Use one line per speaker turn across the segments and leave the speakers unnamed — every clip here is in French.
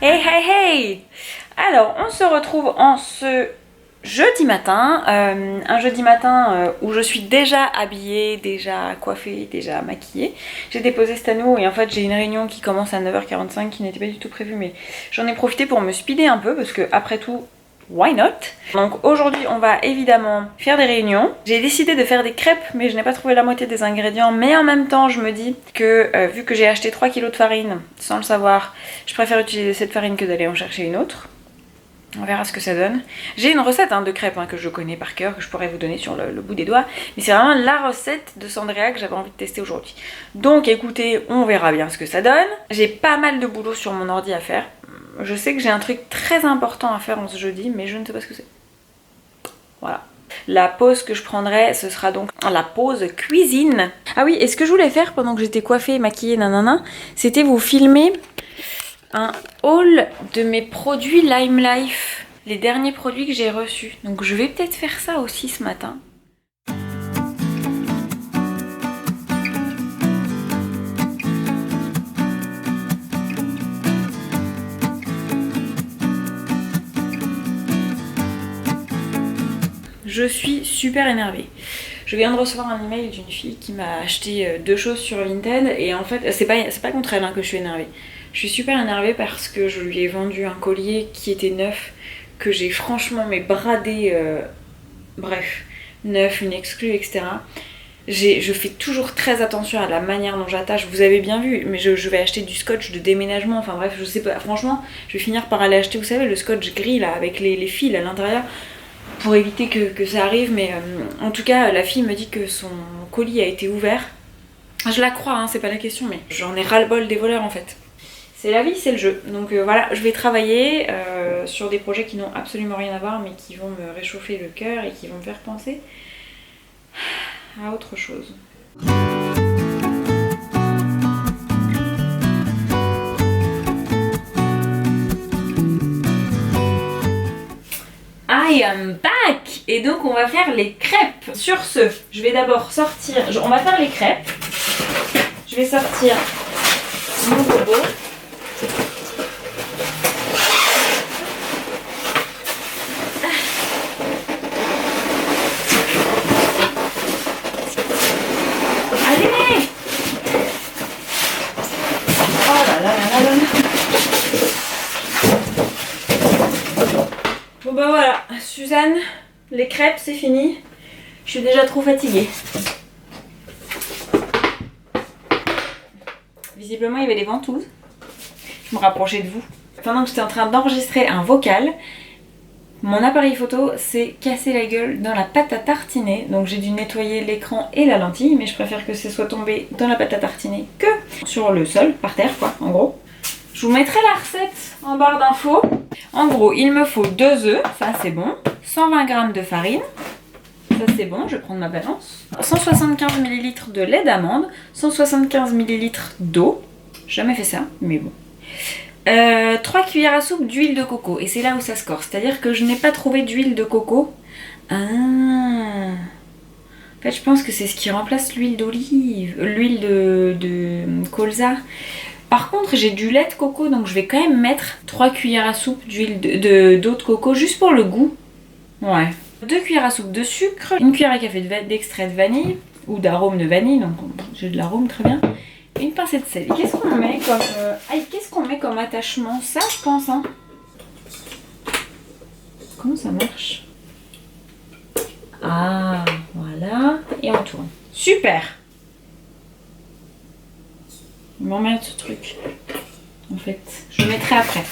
Hey hey hey! Alors on se retrouve en ce jeudi matin, un jeudi matin où je suis déjà habillée, déjà coiffée, déjà maquillée. J'ai déposé Stano et en fait j'ai une réunion qui commence à 9h45 qui n'était pas du tout prévue, mais j'en ai profité pour me speeder un peu parce que après tout, why not? Donc aujourd'hui on va évidemment faire des réunions. J'ai décidé de faire des crêpes mais je n'ai pas trouvé la moitié des ingrédients, mais en même temps je me dis que vu que j'ai acheté 3 kg de farine sans le savoir, je préfère utiliser cette farine que d'aller en chercher une autre. On verra ce que ça donne. J'ai une recette de crêpes que je connais par cœur, que je pourrais vous donner sur le bout des doigts. Mais c'est vraiment la recette de Sandrea que j'avais envie de tester aujourd'hui. Donc écoutez, on verra bien ce que ça donne. J'ai pas mal de boulot sur mon ordi à faire. Je sais que j'ai un truc très important à faire en ce jeudi, mais je ne sais pas ce que c'est. Voilà. La pause que je prendrai, ce sera donc la pause cuisine. Ah oui, et ce que je voulais faire pendant que j'étais coiffée, maquillée, nanana, c'était vous filmer un haul de mes produits Lime Life, les derniers produits que j'ai reçus. Donc je vais peut-être faire ça aussi ce matin. Je suis super énervée. Je viens de recevoir un email d'une fille qui m'a acheté 2 choses sur Vinted et en fait c'est pas contre elle que je suis énervée. Je suis super énervée parce que je lui ai vendu un collier qui était neuf, que j'ai franchement bradé, bref, neuf, une exclue, etc. Je fais toujours très attention à la manière dont j'attache, vous avez bien vu, mais je vais acheter du scotch de déménagement, enfin bref, je sais pas, franchement, je vais finir par aller acheter, vous savez, le scotch gris là, avec les fils à l'intérieur, pour éviter que ça arrive, mais en tout cas, la fille me dit que son colis a été ouvert. Je la crois, c'est pas la question, mais j'en ai ras-le-bol des voleurs en fait. C'est la vie, c'est le jeu. Donc voilà, je vais travailler sur des projets qui n'ont absolument rien à voir, mais qui vont me réchauffer le cœur et qui vont me faire penser à autre chose. I am back! Et donc on va faire les crêpes. Sur ce, je vais d'abord sortir, on va faire les crêpes. Je vais sortir mon robot. Allez! Oh là là là là là! Bon bah voilà, Suzanne, les crêpes c'est fini. Je suis déjà trop fatiguée. Visiblement il y avait des ventouses. Je me rapprochais de vous. Pendant que j'étais en train d'enregistrer un vocal, mon appareil photo s'est cassé la gueule dans la pâte à tartiner. Donc j'ai dû nettoyer l'écran et la lentille, mais je préfère que ce soit tombé dans la pâte à tartiner que sur le sol, par terre quoi, en gros. Je vous mettrai la recette en barre d'infos. En gros, il me faut 2 œufs, ça c'est bon, 120 g de farine, ça c'est bon, je vais prendre ma balance, 175 ml de lait d'amande, 175 ml d'eau, j'ai jamais fait ça, mais bon. 3 cuillères à soupe d'huile de coco, et c'est là où ça se corse, c'est-à-dire que je n'ai pas trouvé d'huile de coco. Ah. En fait, je pense que c'est ce qui remplace l'huile d'olive, l'huile de colza. Par contre, j'ai du lait de coco, donc je vais quand même mettre 3 cuillères à soupe d'huile d'eau de coco, juste pour le goût. Ouais. 2 cuillères à soupe de sucre, 1 cuillère à café d'extrait de vanille, ou d'arôme de vanille, donc j'ai de l'arôme, très bien. Une pincée de sel. Qu'est-ce qu'on met comme comme attachement? Ça, je pense, Comment ça marche? Ah, voilà. Et on tourne. Super! Je m'emmerde ce truc. En fait, je le mettrai après.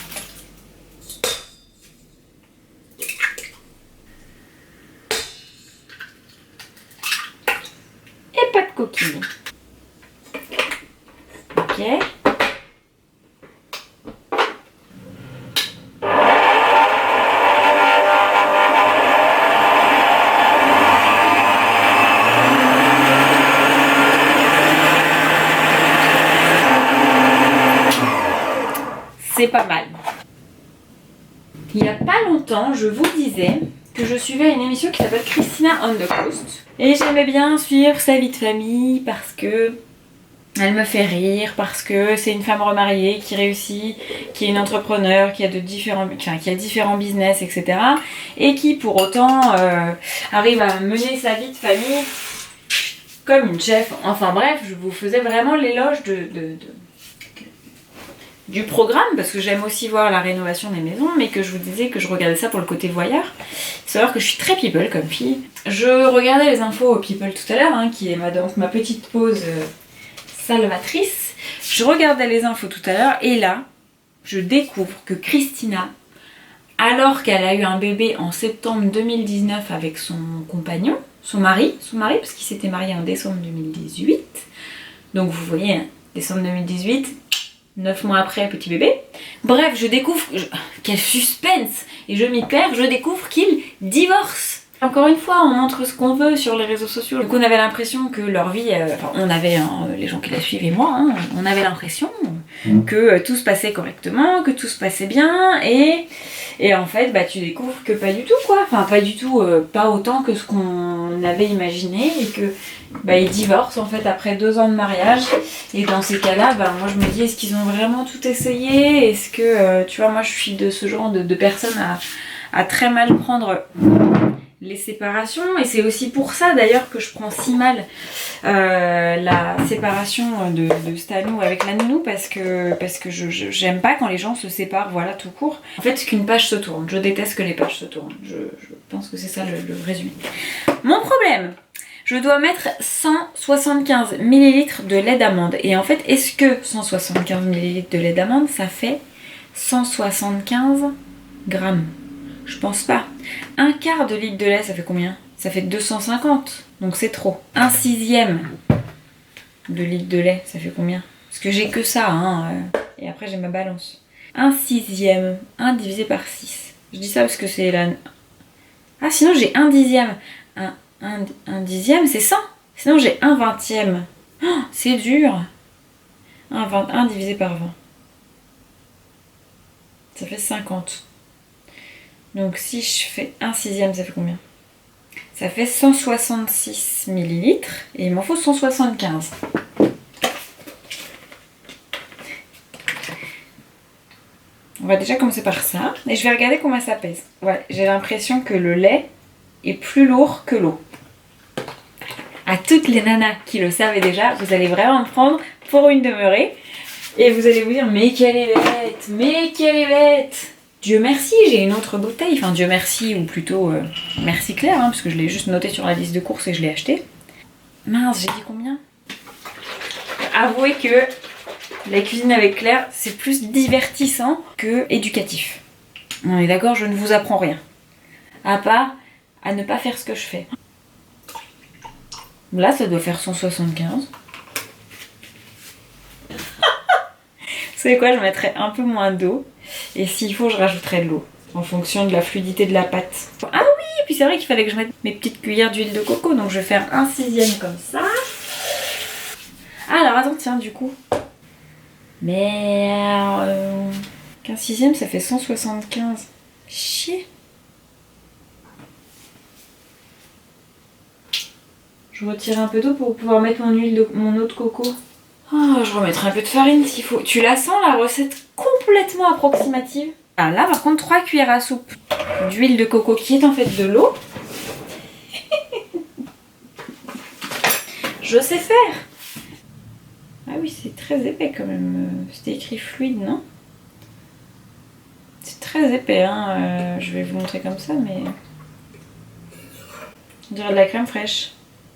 Et pas de coquille. Ok. C'est pas mal. Il n'y a pas longtemps, je vous disais que je suivais une émission qui s'appelle Christina on the Coast. Et j'aimais bien suivre sa vie de famille parce que Elle me fait rire parce que c'est une femme remariée qui réussit, qui est une entrepreneur, qui a différents business, etc. Et qui pour autant arrive à mener sa vie de famille comme une chef. Enfin bref, je vous faisais vraiment l'éloge du programme parce que j'aime aussi voir la rénovation des maisons, mais que je vous disais que je regardais ça pour le côté voyeur. Savoir que je suis très people comme fille. Je regardais les infos au people tout à l'heure, hein, qui est ma petite pause salvatrice. Je regardais les infos tout à l'heure et là, je découvre que Christina, alors qu'elle a eu un bébé en septembre 2019 avec son compagnon, son mari parce qu'il s'était marié en décembre 2018. Donc vous voyez, hein, décembre 2018, 9 mois après, petit bébé. Bref, je découvre, quel suspense, et je m'y perds, je découvre qu'il divorce. Encore une fois, on montre ce qu'on veut sur les réseaux sociaux. Donc on avait l'impression que leur vie, les gens qui la suivent et moi, hein, on avait l'impression que tout se passait correctement, que tout se passait bien, et en fait, tu découvres que pas du tout, quoi. Enfin, pas du tout, pas autant que ce qu'on avait imaginé, et que ils divorcent en fait après 2 ans de mariage. Et dans ces cas-là, moi je me dis, est-ce qu'ils ont vraiment tout essayé? Est-ce que, tu vois, moi je suis de ce genre de personnes à très mal prendre les séparations, et c'est aussi pour ça d'ailleurs que je prends si mal la séparation de Stanou avec la nounou, parce que j'aime pas quand les gens se séparent, voilà, tout court. En fait, c'est qu'une page se tourne. Je déteste que les pages se tournent. Je pense que c'est ça le résumé. Mon problème, je dois mettre 175 ml de lait d'amande. Et en fait, est-ce que 175 ml de lait d'amande, ça fait 175 grammes? Je pense pas. Un quart de litre de lait, ça fait combien? Ça fait 250. Donc c'est trop. Un sixième de litre de lait, ça fait combien? Parce que j'ai que ça, hein. Et après j'ai ma balance. Un sixième. 1 divisé par 6. Je dis ça parce que c'est la... Ah, sinon j'ai un dixième. Un dixième, c'est 100. Sinon j'ai un vingtième. Oh, c'est dur. 1 divisé par 20. Ça fait 50. Donc si je fais un sixième, ça fait combien? Ça fait 166 millilitres et il m'en faut 175. On va déjà commencer par ça et je vais regarder combien ça pèse. Ouais, j'ai l'impression que le lait est plus lourd que l'eau. À toutes les nanas qui le savaient déjà, vous allez vraiment me prendre pour une demeurée et vous allez vous dire, mais quelle est bête, mais quelle est bête. Dieu merci, j'ai une autre bouteille. Enfin, Dieu merci, ou plutôt merci Claire, hein, parce que je l'ai juste noté sur la liste de courses et je l'ai acheté. Mince, j'ai dit combien? Avouez que la cuisine avec Claire, c'est plus divertissant que éducatif. On est d'accord, je ne vous apprends rien. À part à ne pas faire ce que je fais. Là, ça doit faire 175. Vous savez quoi, je mettrai un peu moins d'eau. Et s'il faut, je rajouterai de l'eau. En fonction de la fluidité de la pâte. Ah oui, et puis c'est vrai qu'il fallait que je mette mes petites cuillères d'huile de coco. Donc je vais faire un sixième comme ça. Alors attends, tiens, du coup. Merde. Qu'un sixième, ça fait 175. Chier. Je retire un peu d'eau pour pouvoir mettre mon eau de coco. Oh, je remettrai un peu de farine s'il faut. Tu la sens, la recette complètement approximative? Ah là, par contre, 3 cuillères à soupe d'huile de coco qui est en fait de l'eau. Je sais faire. Ah oui, c'est très épais quand même. C'était écrit fluide, non? C'est très épais, hein. Je vais vous montrer comme ça, mais... On dirait de la crème fraîche.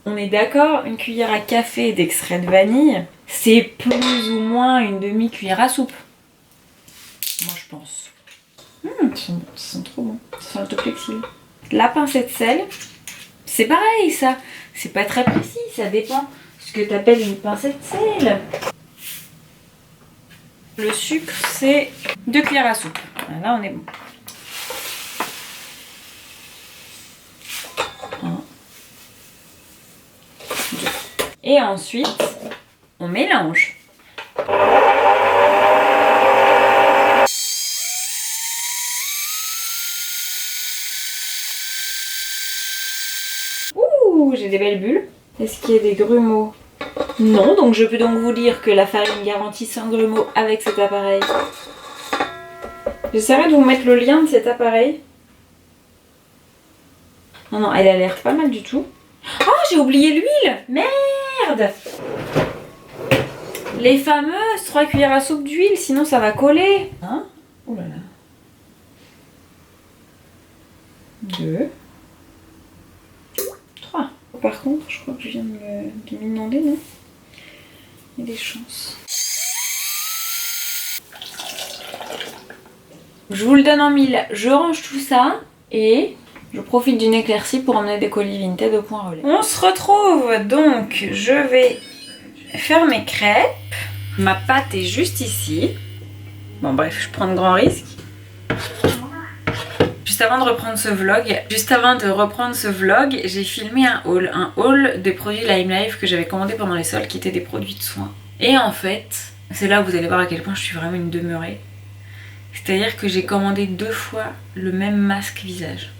On est d'accord, une cuillère à café d'extrait de vanille, c'est plus ou moins une demi-cuillère à soupe. Moi, je pense. Ça sent trop bon. Ça sent l'autoplexile. La pincée de sel, c'est pareil, ça. C'est pas très précis, ça dépend ce que tu appelles une pincée de sel. Le sucre, c'est 2 cuillères à soupe. Là, on est bon. Et ensuite, on mélange. Ouh, j'ai des belles bulles. Est-ce qu'il y a des grumeaux? Non, donc je peux donc vous dire que la farine garantie sans grumeaux avec cet appareil. J'essaierai de vous mettre le lien de cet appareil. Non, non, elle a l'air pas mal du tout. Oh, j'ai oublié l'huile! Merde! Les fameuses 3 cuillères à soupe d'huile, sinon ça va coller. Hein? Oh là là. 2. 3. Par contre, je crois que je viens de m'inonder, non? Il y a des chances. Je vous le donne en mille. Je range tout ça et je profite d'une éclaircie pour emmener des colis Vinted au point relais. On se retrouve donc. Je vais faire mes crêpes. Ma pâte est juste ici. Bon bref, je prends de grands risques. Juste avant de reprendre ce vlog, j'ai filmé un haul des produits Lime Life que j'avais commandé pendant les soldes qui étaient des produits de soins. Et en fait, c'est là où vous allez voir à quel point je suis vraiment une demeurée. C'est-à-dire que j'ai commandé 2 fois le même masque visage.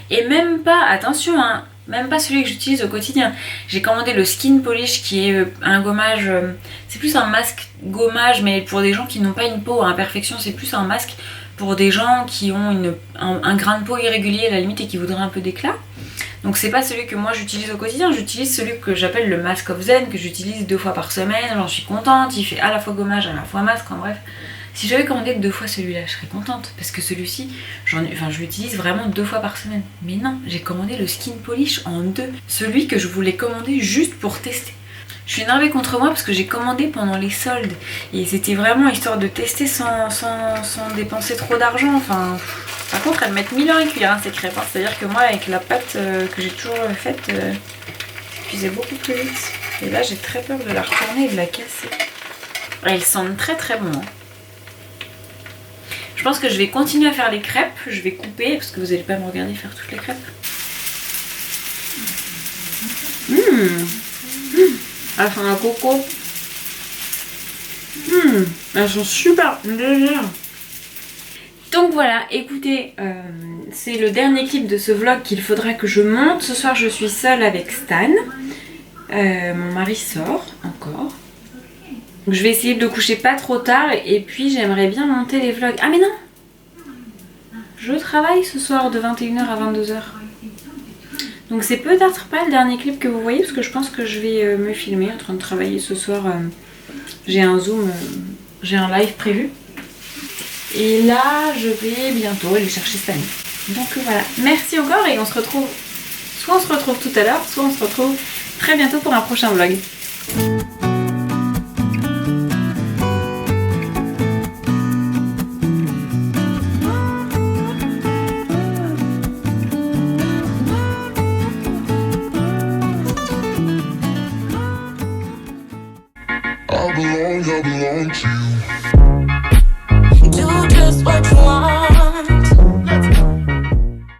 Et même pas, attention hein, même pas celui que j'utilise au quotidien. J'ai commandé le Skin Polish qui est un gommage, c'est plus un masque gommage mais pour des gens qui n'ont pas une peau à imperfection, c'est plus un masque pour des gens qui ont un grain de peau irrégulier à la limite et qui voudraient un peu d'éclat. Donc c'est pas celui que moi j'utilise au quotidien, j'utilise celui que j'appelle le Mask of Zen, que j'utilise 2 fois par semaine, j'en suis contente, il fait à la fois gommage, à la fois masque, en bref. Si j'avais commandé que 2 fois celui-là, je serais contente, parce que celui-ci, je l'utilise vraiment 2 fois par semaine. Mais non, j'ai commandé le Skin Polish en 2, celui que je voulais commander juste pour tester. Je suis énervée contre moi parce que j'ai commandé pendant les soldes, et c'était vraiment histoire de tester sans dépenser trop d'argent, enfin... Par contre, elles mettent 1000 € à cuire hein, ces crêpes, hein. C'est-à-dire que moi, avec la pâte que j'ai toujours faite, je cuisais beaucoup plus vite. Et là, j'ai très peur de la retourner et de la casser. Elles sentent très très bon. Hein. Je pense que je vais continuer à faire les crêpes. Je vais couper parce que vous n'allez pas me regarder faire toutes les crêpes. Elles sont à coco. Elles sont super légères. Donc voilà, écoutez, c'est le dernier clip de ce vlog qu'il faudra que je monte. Ce soir, je suis seule avec Stan. Mon mari sort encore. Donc, je vais essayer de le coucher pas trop tard et puis j'aimerais bien monter les vlogs. Ah mais non! Je travaille ce soir de 21h à 22h. Donc c'est peut-être pas le dernier clip que vous voyez parce que je pense que je vais me filmer en train de travailler ce soir. J'ai un zoom, j'ai un live prévu. Et là, je vais bientôt aller chercher Stan. Donc voilà, merci encore et on se retrouve, soit on se retrouve tout à l'heure, soit on se retrouve très bientôt pour un prochain vlog.
I belong to you. Do just what you want.